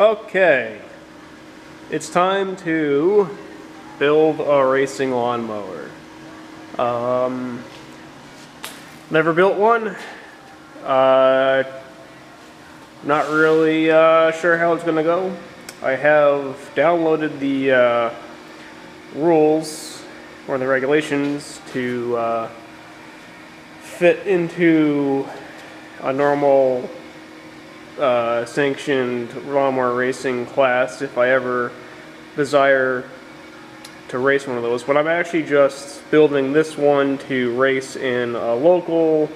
Okay, it's time to build a racing lawnmower. Never built one. Not really sure how it's gonna go. I have downloaded the rules or the regulations to fit into a normal sanctioned lawnmower racing class if I ever desire to race one of those. But I'm actually just building this one to race in a local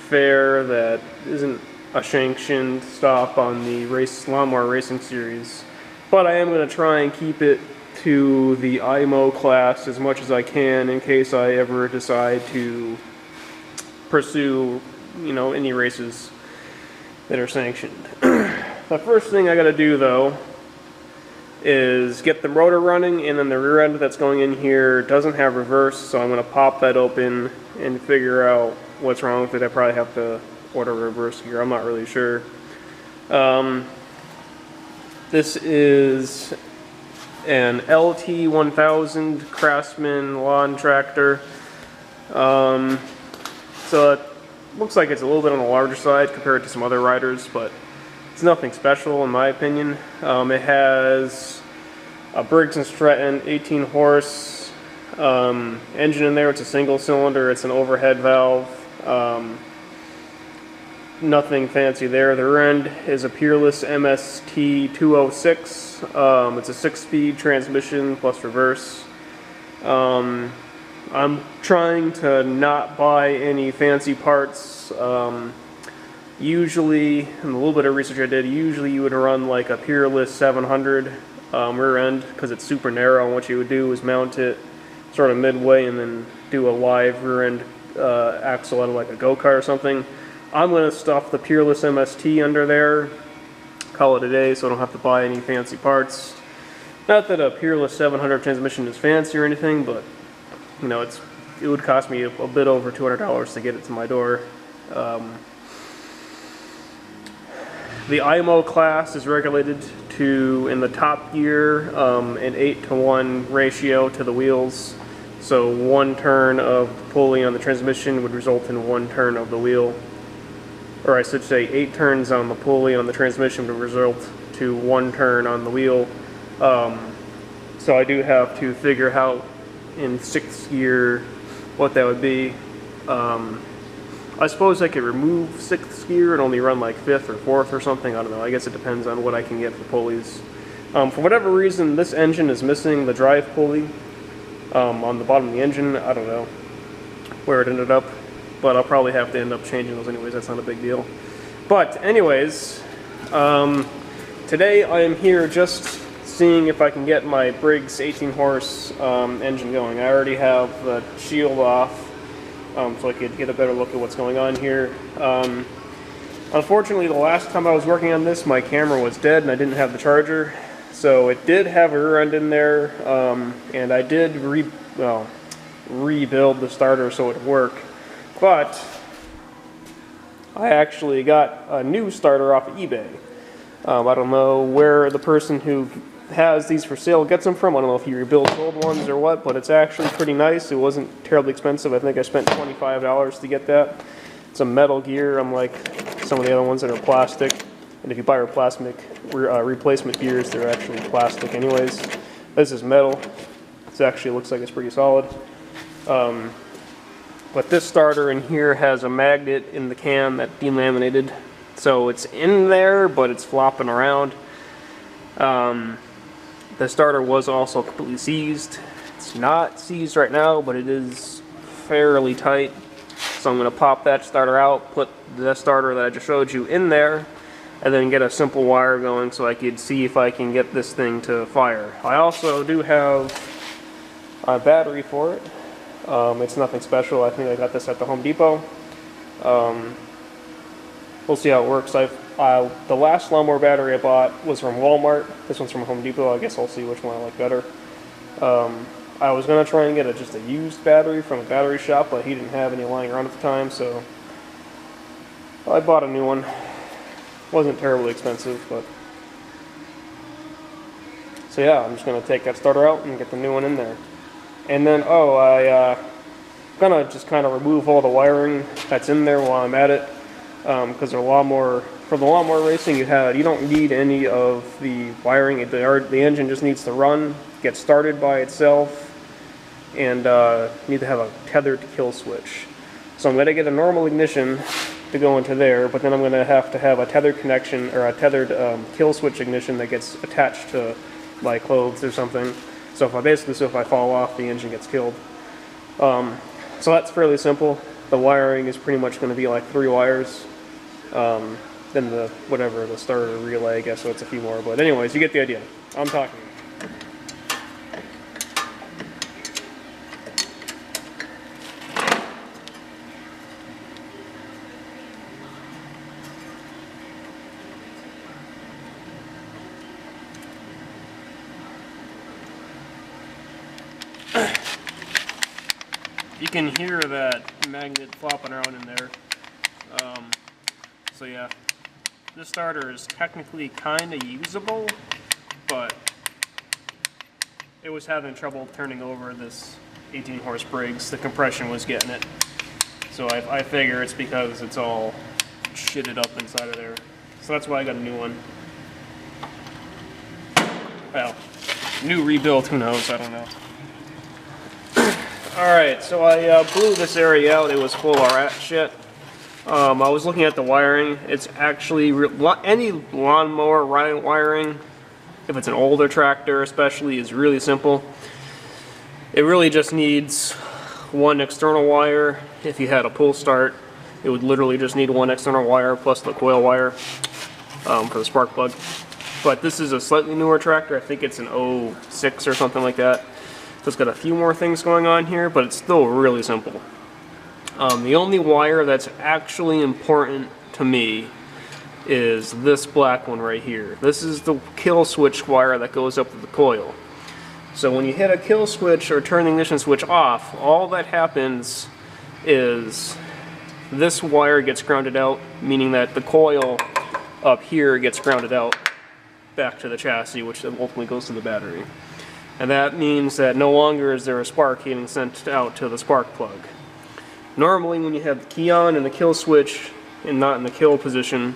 fair that isn't a sanctioned stop on the lawnmower racing series. But I am going to try and keep it to the IMO class as much as I can in case I ever decide to pursue, any races that are sanctioned. The first thing I gotta do though is get the motor running, and then the rear end that's going in here doesn't have reverse, so I'm gonna pop that open and figure out what's wrong with it. I probably have to order reverse gear, I'm not really sure. This is an LT1000 Craftsman lawn tractor. So it looks like it's a little bit on the larger side compared to some other riders, but it's nothing special in my opinion. It has a Briggs & Stratton 18 horse engine in there. It's a single cylinder, it's an overhead valve. Nothing fancy there. The rear end is a Peerless MST 206. It's a 6-speed transmission plus reverse. I'm trying to not buy any fancy parts. Usually, in a little bit of research I did, usually you would run like a Peerless 700 rear end because it's super narrow, and what you would do is mount it sort of midway and then do a live rear end axle out of like a go-kart or something. I'm going to stuff the Peerless MST under there, call it a day, so I don't have to buy any fancy parts. Not that a Peerless 700 transmission is fancy or anything, but it would cost me a bit over $200 to get it to my door. The IMO class is regulated to, in the top gear, an 8-to-1 ratio to the wheels. So one turn of the pulley on the transmission would result in one turn of the wheel. Or I should say 8 turns on the pulley on the transmission would result to one turn on the wheel. So I do have to figure out in 6th gear what that would be. I suppose I could remove 6th gear and only run like 5th or 4th or something. I don't know. I guess it depends on what I can get for pulleys. For whatever reason, this engine is missing the drive pulley on the bottom of the engine. I don't know where it ended up, but I'll probably have to end up changing those anyways. That's not a big deal. But anyways, today I am here just seeing if I can get my Briggs 18 horse engine going. I already have the shield off, so I could get a better look at what's going on here. Unfortunately, the last time I was working on this, my camera was dead and I didn't have the charger. So it did have a rear end in there, and I did rebuild the starter so it would work. But I actually got a new starter off of eBay. I don't know where the person who has these for sale gets them from. I don't know if he rebuilds old ones or what, but it's actually pretty nice. It wasn't terribly expensive. I think I spent $25 to get that. It's a metal gear, unlike some of the other ones that are plastic. And if you buy replacement gears, they're actually plastic anyways. This is metal. It actually looks like it's pretty solid. But this starter in here has a magnet in the can that delaminated. So it's in there, but it's flopping around. The starter was also completely seized. It's not seized right now, but it is fairly tight. So I'm going to pop that starter out, put the starter that I just showed you in there, and then get a simple wire going so I could see if I can get this thing to fire. I also do have a battery for it. It's nothing special. I think I got this at the Home Depot. We'll see how it works. The last lawnmower battery I bought was from Walmart. This one's from Home Depot. I guess I'll see which one I like better. I was going to try and get just a used battery from a battery shop, but he didn't have any lying around at the time, so I bought a new one. Wasn't terribly expensive, but So yeah, I'm just going to take that starter out and get the new one in there. And then, gonna just kind of remove all the wiring that's in there while I'm at it, because for the lawnmower racing, you don't need any of the wiring. The engine just needs to run, get started by itself, and need to have a tethered kill switch. So I'm gonna get a normal ignition to go into there, but then I'm gonna have to have a tethered connection, or a tethered kill switch ignition that gets attached to my clothes or something. So if I fall off, the engine gets killed. So that's fairly simple. The wiring is pretty much going to be like 3 wires. Then the starter relay, I guess, so it's a few more. But anyways, you get the idea. I'm talking. You can hear that magnet flopping around in there. So yeah, this starter is technically kind of usable, but it was having trouble turning over this 18 horse Briggs. The compression was getting it. So I figure it's because it's all shitted up inside of there. So that's why I got a new one. Well, new rebuild, who knows, I don't know. Alright, so I blew this area out. It was full of rat shit. I was looking at the wiring. It's actually, any lawnmower wiring, if it's an older tractor especially, is really simple. It really just needs one external wire. If you had a pull start, it would literally just need one external wire plus the coil wire for the spark plug. But this is a slightly newer tractor. I think it's an 06 or something like that. So it's got a few more things going on here, but it's still really simple. The only wire that's actually important to me is this black one right here. This is the kill switch wire that goes up to the coil. So when you hit a kill switch or turn the ignition switch off, all that happens is this wire gets grounded out, meaning that the coil up here gets grounded out back to the chassis, which ultimately goes to the battery. And that means that no longer is there a spark getting sent out to the spark plug. Normally when you have the key on and the kill switch and not in the kill position,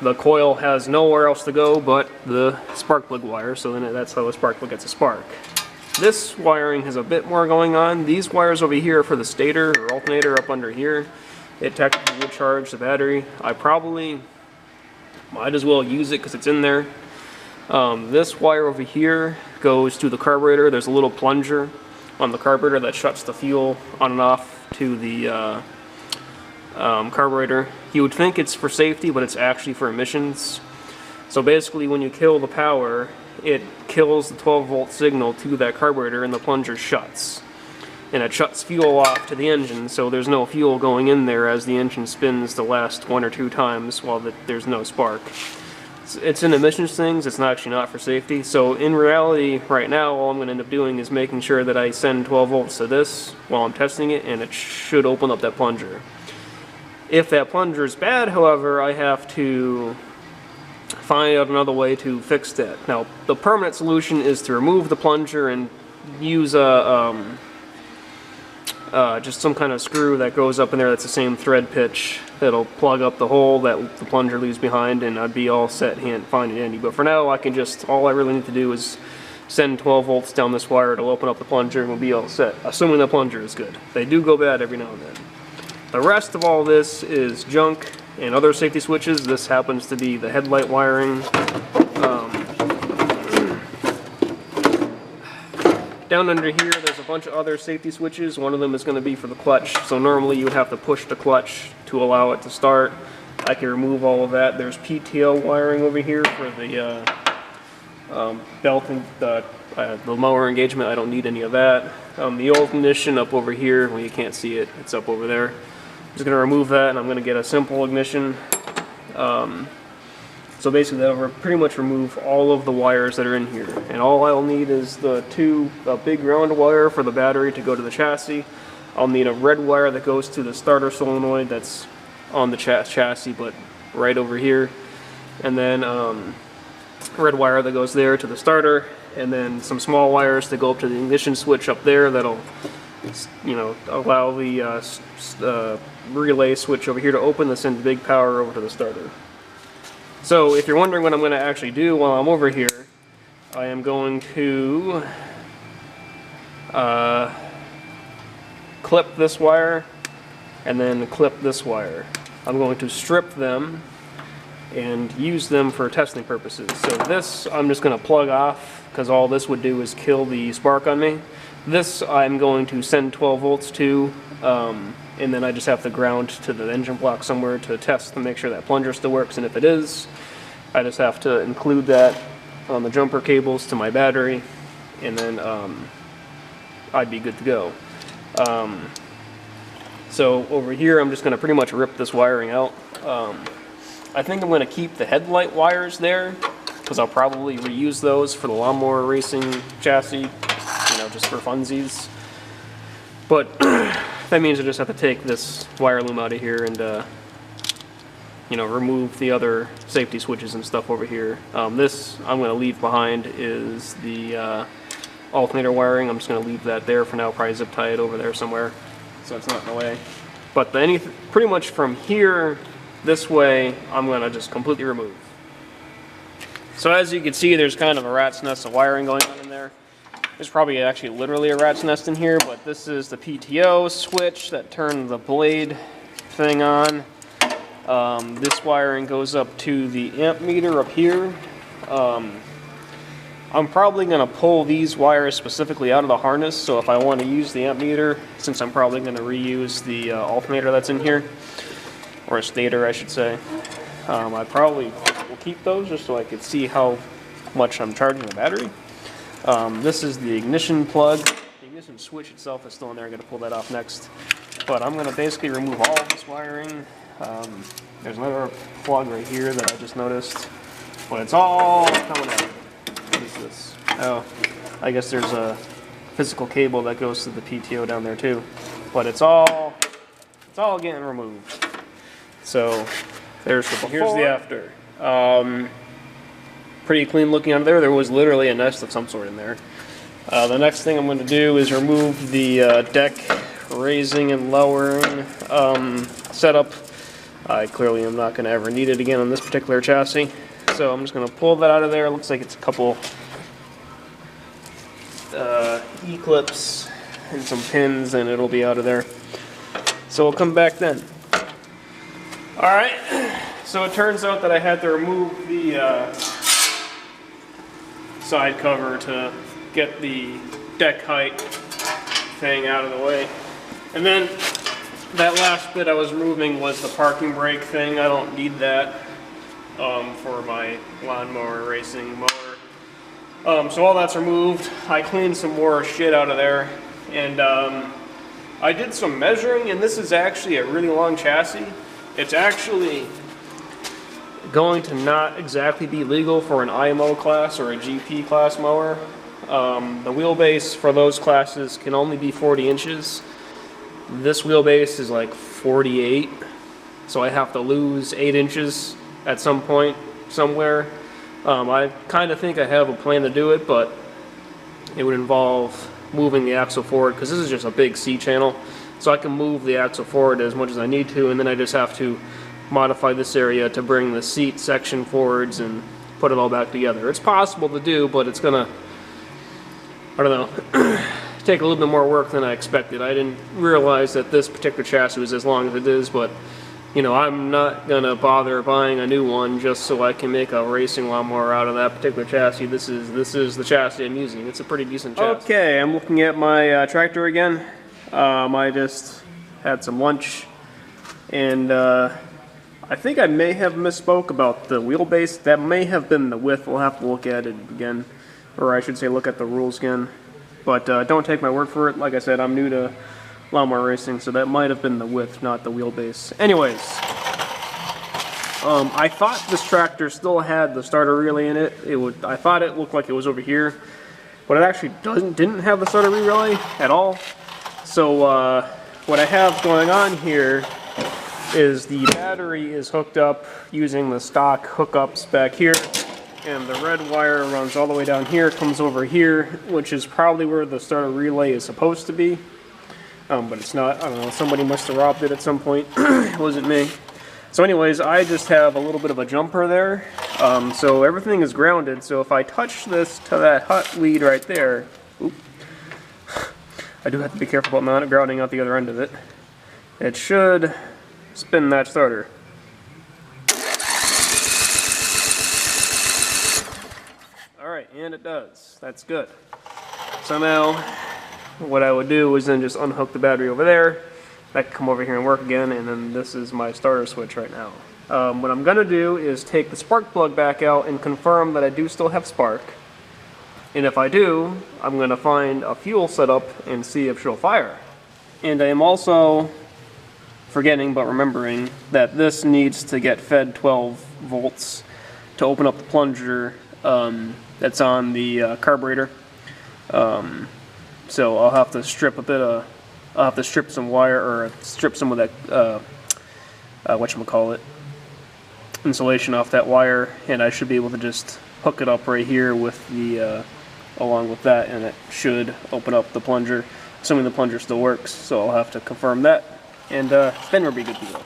the coil has nowhere else to go but the spark plug wire, so then that's how the spark plug gets a spark. This wiring has a bit more going on. These wires over here are for the stator or alternator up under here. It technically would charge the battery. I probably might as well use it because it's in there. This wire over here goes to the carburetor. There's a little plunger on the carburetor that shuts the fuel on and off to the carburetor. You would think it's for safety, but it's actually for emissions. So basically when you kill the power, it kills the 12-volt signal to that carburetor and the plunger shuts. And it shuts fuel off to the engine, so there's no fuel going in there as the engine spins the last 1 or 2 times while there's no spark. It's an emissions things, it's actually not for safety. So in reality, right now, all I'm going to end up doing is making sure that I send 12 volts to this while I'm testing it, and it should open up that plunger. If that plunger is bad, however, I have to find out another way to fix that. Now, the permanent solution is to remove the plunger and use just some kind of screw that goes up in there that's the same thread pitch that'll plug up the hole that the plunger leaves behind, and I'd be all set fine and dandy. But for now, all I really need to do is send 12 volts down this wire. It'll open up the plunger and we'll be all set, assuming the plunger is good. They do go bad every now and then. The rest of all this is junk and other safety switches. This happens to be the headlight wiring. Down under here, there's a bunch of other safety switches. One of them is going to be for the clutch. So normally you would have to push the clutch to allow it to start. I can remove all of that. There's PTO wiring over here for the belt and the mower engagement. I don't need any of that. The old ignition up over here, well, you can't see it. It's up over there. I'm just going to remove that, and I'm going to get a simple ignition. So basically that'll pretty much remove all of the wires that are in here. And all I'll need is the big round wire for the battery to go to the chassis. I'll need a red wire that goes to the starter solenoid that's on the chassis, but right over here. And then red wire that goes there to the starter, and then some small wires that go up to the ignition switch up there that'll, you know, allow the relay switch over here to open to send big power over to the starter. So if you're wondering what I'm going to actually do while I'm over here, I am going to clip this wire and then clip this wire. I'm going to strip them and use them for testing purposes. So this I'm just going to plug off because all this would do is kill the spark on me. This I'm going to send 12 volts to, and then I just have to ground to the engine block somewhere to test to make sure that plunger still works, and if it is, I just have to include that on the jumper cables to my battery, and then I'd be good to go. So over here I'm just going to pretty much rip this wiring out. I think I'm going to keep the headlight wires there because I'll probably reuse those for the lawnmower racing chassis, you know, just for funsies. But that means I just have to take this wire loom out of here and you know, remove the other safety switches and stuff over here. This I'm going to leave behind is the alternator wiring. I'm just going to leave that there for now, probably zip tie it over there somewhere so it's not in the way. But pretty much from here this way I'm going to just completely remove. So as you can see, there's kind of a rat's nest of wiring going on in there. There's probably actually literally a rat's nest in here, but this is the PTO switch that turned the blade thing on. This wiring goes up to the amp meter up here. I'm probably going to pull these wires specifically out of the harness, so if I want to use the amp meter, since I'm probably going to reuse the alternator that's in here, or a stator I should say, I probably will keep those just so I can see how much I'm charging the battery. This is the ignition plug. The ignition switch itself is still in there. I'm going to pull that off next. But I'm going to basically remove all of this wiring. There's another plug right here that I just noticed. But it's all coming out. What is this? Oh, I guess there's a physical cable that goes to the PTO down there too. But it's all getting removed. So there's the before. Here's the after. Pretty clean looking under there. There was literally a nest of some sort in there. The next thing I'm going to do is remove the deck raising and lowering setup. I clearly am not going to ever need it again on this particular chassis. So I'm just going to pull that out of there. It looks like it's a couple E-clips and some pins, and it'll be out of there. So we'll come back then. Alright, so it turns out that I had to remove the side cover to get the deck height thing out of the way. And then that last bit I was removing was the parking brake thing. I don't need that for my lawnmower racing mower. So all that's removed. I cleaned some more shit out of there, and I did some measuring, and this is actually a really long chassis. It's actually going to not exactly be legal for an IMO class or a GP class mower. The wheelbase for those classes can only be 40 inches. This wheelbase is like 48, so I have to lose 8 inches at some point somewhere. I kind of think I have a plan to do it, but it would involve moving the axle forward because this is just a big C channel. So I can move the axle forward as much as I need to, and then I just have to modify this area to bring the seat section forwards and put it all back together. It's possible to do, but it's gonna, I don't know, take a little bit more work than I expected. I didn't realize that this particular chassis was as long as it is, but you know, I'm not gonna bother buying a new one just so I can make a racing lawnmower out of that particular chassis. This is the chassis I'm using. It's a pretty decent chassis. Okay, I'm looking at my tractor again. I just had some lunch, and I think I may have misspoke about the wheelbase. That may have been the width. We'll have to look at it again, or I should say look at the rules again. But don't take my word for it. Like I said, I'm new to lawnmower racing, so that might have been the width, not the wheelbase. Anyways, I thought this tractor still had the starter relay in it. I thought it looked like it was over here, but it actually didn't have the starter relay at all. So what I have going on here is the battery is hooked up using the stock hookups back here, And the red wire runs all the way down here, comes over here, which is probably where the starter relay is supposed to be. But it's not. I don't know, somebody must have robbed it at some point. It wasn't me. So anyways, I just have a little bit of a jumper there. So everything is grounded, so if I touch this to that hot lead right there, oop, I do have to be careful about not grounding out the other end of it. It should spin that starter. Alright, and it does. That's good. So now, what I would do is then just unhook the battery over there. That can come over here and work again, and then this is my starter switch right now. What I'm going to do is take the spark plug back out and confirm that I do still have spark. And if I do, I'm going to find a fuel setup and see if she'll fire. And I am also forgetting but remembering that this needs to get fed 12 volts to open up the plunger that's on the carburetor. So I'll have to strip I'll have to strip some wire, or strip some of that whatchamacallit, insulation off that wire, and I should be able to just hook it up right here with the along with that, and it should open up the plunger, assuming the plunger still works. So I'll have to confirm that, and then we'll be good to go.